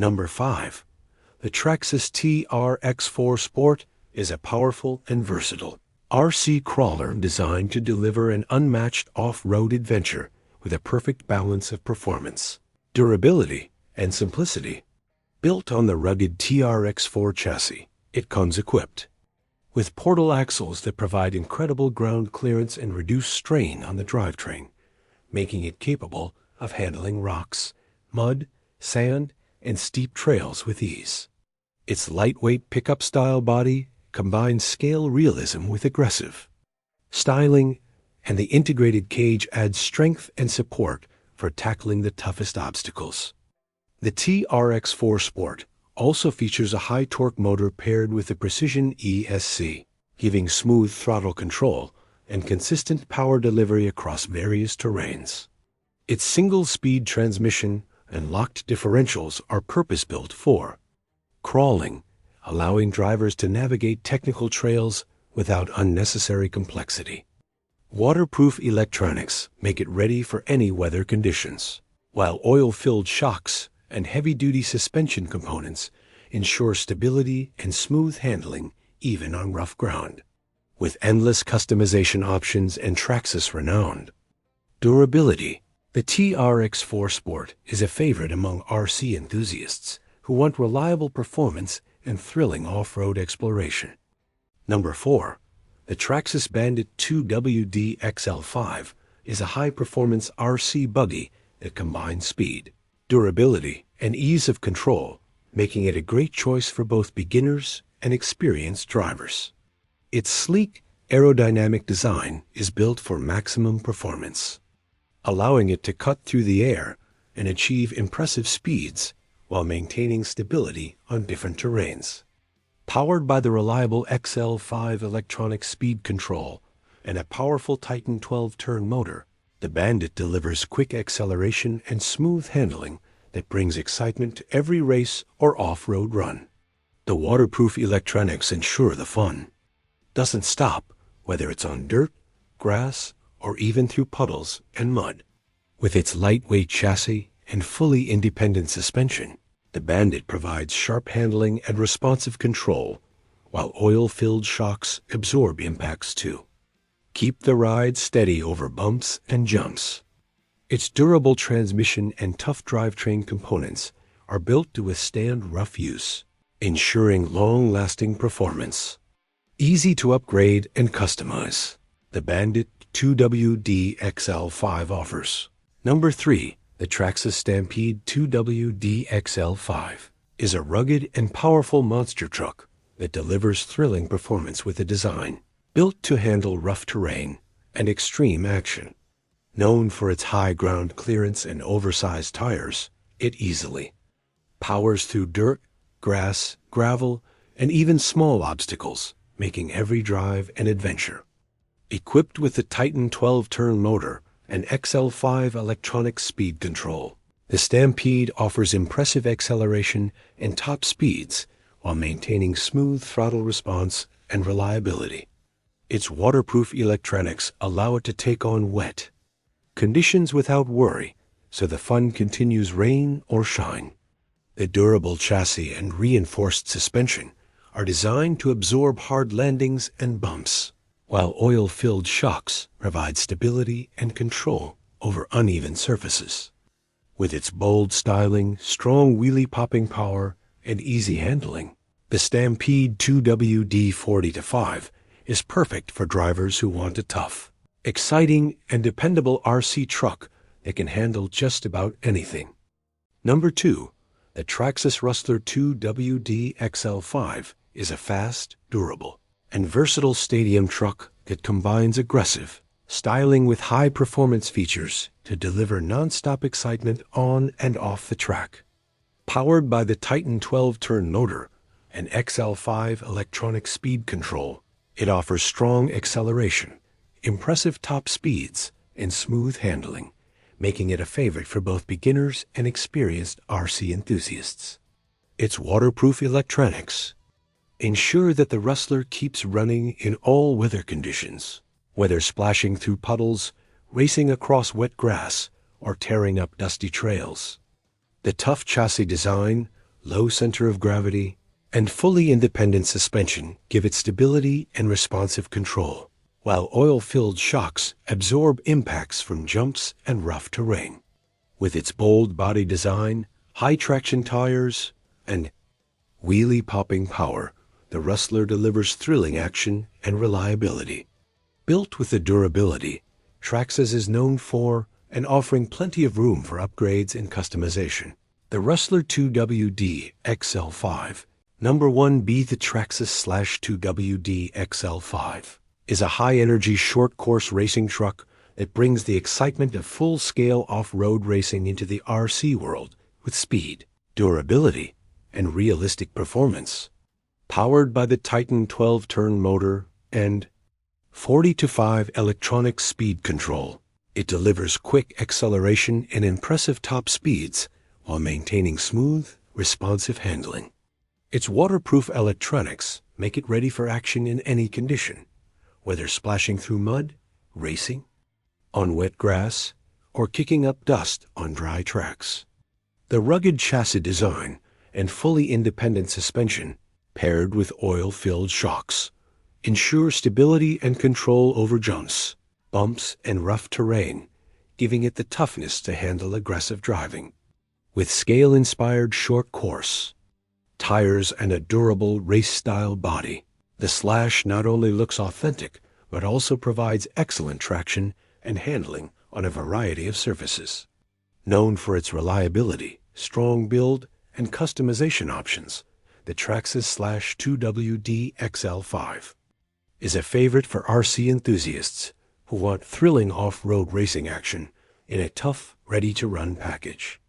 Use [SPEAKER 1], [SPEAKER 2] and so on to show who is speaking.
[SPEAKER 1] Number 5. The Traxxas TRX4 Sport is a powerful and versatile RC crawler designed to deliver an unmatched off-road adventure with a perfect balance of performance, durability, and simplicity. Built on the rugged TRX4 chassis, it comes equipped with portal axles that provide incredible ground clearance and reduce strain on the drivetrain, making it capable of handling rocks, mud, sand, and steep trails with ease. Its lightweight pickup-style body combines scale realism with aggressive styling, and the integrated cage adds strength and support for tackling the toughest obstacles. The TRX4 Sport also features a high-torque motor paired with the Precision ESC, giving smooth throttle control and consistent power delivery across various terrains. Its single-speed transmission and locked differentials are purpose-built for crawling, allowing drivers to navigate technical trails without unnecessary complexity. Waterproof electronics make it ready for any weather conditions, while oil-filled shocks and heavy-duty suspension components ensure stability and smooth handling even on rough ground. With endless customization options and Traxxas renowned durability, the TRX4 Sport is a favorite among RC enthusiasts who want reliable performance and thrilling off-road exploration. Number 4. The Traxxas Bandit 2WD XL5 is a high-performance RC buggy that combines speed, durability, and ease of control, making it a great choice for both beginners and experienced drivers. Its sleek, aerodynamic design is built for maximum performance, allowing it to cut through the air and achieve impressive speeds while maintaining stability on different terrains. Powered by the reliable XL5 electronic speed control and a powerful Titan 12-turn motor, the Bandit delivers quick acceleration and smooth handling that brings excitement to every race or off-road run. The waterproof electronics ensure the fun doesn't stop, whether it's on dirt, grass, or even through puddles and mud. With its lightweight chassis and fully independent suspension, the Bandit provides sharp handling and responsive control, while oil-filled shocks absorb impacts too. Keep the ride steady over bumps and jumps. Its durable transmission and tough drivetrain components are built to withstand rough use, ensuring long-lasting performance. Easy to upgrade and customize, the Bandit 2WD XL5 offers. Number 3. The Traxxas Stampede 2WD XL5 is a rugged and powerful monster truck that delivers thrilling performance with a design built to handle rough terrain and extreme action. Known for its high ground clearance and oversized tires, it easily powers through dirt, grass, gravel, and even small obstacles, making every drive an adventure. Equipped with the Titan 12-turn motor and XL5 electronic speed control, the Stampede offers impressive acceleration and top speeds while maintaining smooth throttle response and reliability. Its waterproof electronics allow it to take on wet conditions without worry, so the fun continues rain or shine. The durable chassis and reinforced suspension are designed to absorb hard landings and bumps, while oil-filled shocks provide stability and control over uneven surfaces. With its bold styling, strong wheelie-popping power, and easy handling, the Stampede 2WD 40-5 is perfect for drivers who want a tough, exciting, and dependable RC truck that can handle just about anything. Number 2. The Traxxas Rustler 2WD XL5 is a fast, durable, and versatile stadium truck that combines aggressive styling with high-performance features to deliver non-stop excitement on and off the track. Powered by the Titan 12-turn motor and XL5 electronic speed control, it offers strong acceleration, impressive top speeds, and smooth handling, making it a favorite for both beginners and experienced RC enthusiasts. Its waterproof electronics ensure that the Rustler keeps running in all weather conditions, whether splashing through puddles, racing across wet grass, or tearing up dusty trails. The tough chassis design, low center of gravity, and fully independent suspension give it stability and responsive control, while oil-filled shocks absorb impacts from jumps and rough terrain. With its bold body design, high traction tires, and wheelie-popping power, the Rustler delivers thrilling action and reliability. Built with the durability Traxxas is known for and offering plenty of room for upgrades and customization. The Rustler 2WD XL5, number 1B, the Traxxas/2WD XL5, is a high-energy short-course racing truck that brings the excitement of full-scale off-road racing into the RC world with speed, durability, and realistic performance. Powered by the Titan 12-turn motor and 40-to-5 electronic speed control, it delivers quick acceleration and impressive top speeds while maintaining smooth, responsive handling. Its waterproof electronics make it ready for action in any condition, whether splashing through mud, racing, on wet grass, or kicking up dust on dry tracks. The rugged chassis design and fully independent suspension, paired with oil-filled shocks, ensure stability and control over jumps, bumps, and rough terrain, giving it the toughness to handle aggressive driving. With scale-inspired short course tires and a durable race-style body, the Slash not only looks authentic, but also provides excellent traction and handling on a variety of surfaces. Known for its reliability, strong build, and customization options, the Traxxas/2WD XL5 is a favorite for RC enthusiasts who want thrilling off-road racing action in a tough, ready-to-run package.